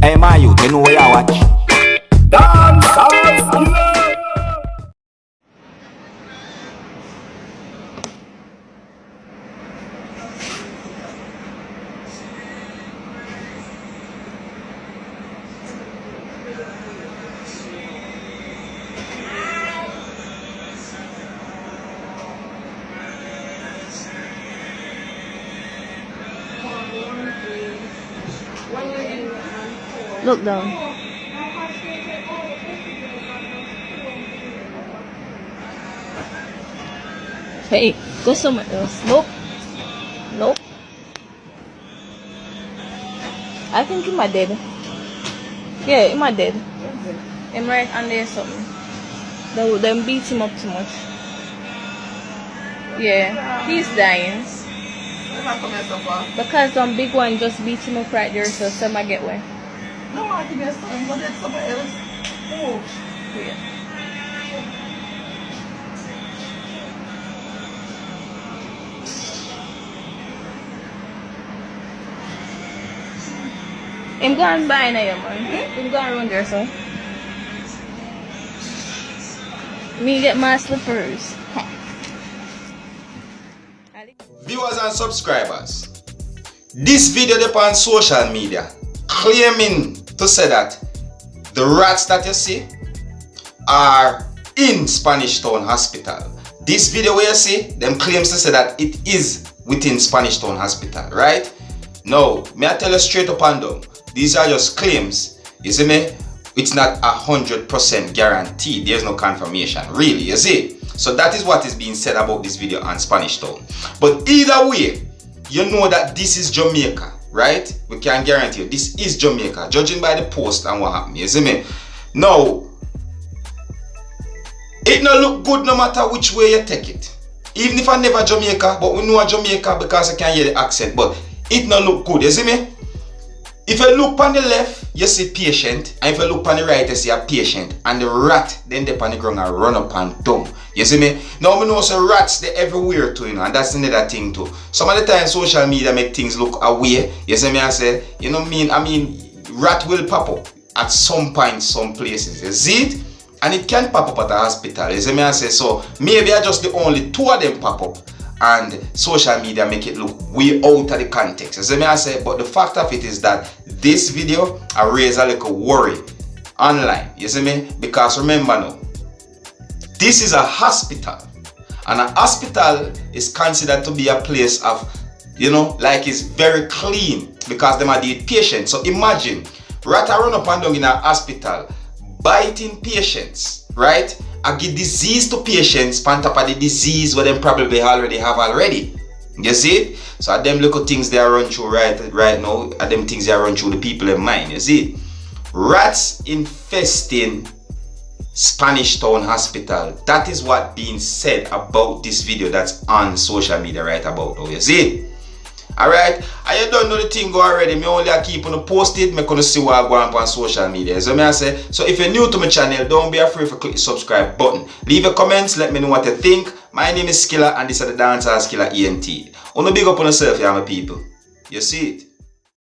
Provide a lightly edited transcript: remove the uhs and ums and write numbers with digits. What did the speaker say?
Hey my youth, you know what you watch? Dance. Look down. Hey, go somewhere else. Nope. Nope. I think he might dead. Yeah, he might dead. Him right under there something. Them beat him up too much. Yeah, he's dying. Because some big one just beat him up right there, so some might get one. No, I think there's something, but there's somebody else. Oh. Yeah. I'm going by now, man. I'm going around there, so. Me get my slippers. Viewers and subscribers, this video on social media claiming to say that the rats that you see are in Spanish Town Hospital. This video where you see them claims to say that it is within Spanish Town Hospital, right? No, may I tell you straight up and down, these are just claims, you see me? It's not 100% guaranteed. There's no confirmation, really, you see? So that is what is being said about this video on Spanish Town. But either way, you know that this is Jamaica, right? We can guarantee you this is Jamaica, judging by the post and what happened, you see me? Now, it no look good no matter which way you take it. Even if I never Jamaica, but we know Jamaica because I can hear the accent, but it no look good, you see me? If you look on the left, you see patient, and if you look on the right, you see a patient, and the rat then they on the ground and run up and down. You see me? Now we know so rats they everywhere too, you know, and that's another thing too. Some of the time social media make things look away. You see me? I say, you know what I mean, rat will pop up at some point, some places. You see it? And it can pop up at a hospital. You see me? I say, so maybe I just the only two of them pop up. And social media make it look way out of the context. As I say, but the fact of it is that this video I raise a little worry online. You see me? Because remember now, this is a hospital, and a hospital is considered to be a place of, you know, like it's very clean because them are the patients. So imagine rat run up and down in a hospital biting patients, right? I give disease to patients on top of the disease what them probably already have already. You see it? So them little things they are run through right now, and them things they are run through the people in mind. You see it? Rats infesting Spanish Town Hospital. That is what being said about this video that's on social media right about now. You see it? Alright, and you don't know the thing go already. Me only keep on posted, me gonna see what I go on social media. So I say, so if you're new to my channel, don't be afraid to click the subscribe button. Leave your comments, let me know what you think. My name is Skilla and this is the Dancehall Skilla ENT. Wanna big up on yourself, yeah, my people. You see it?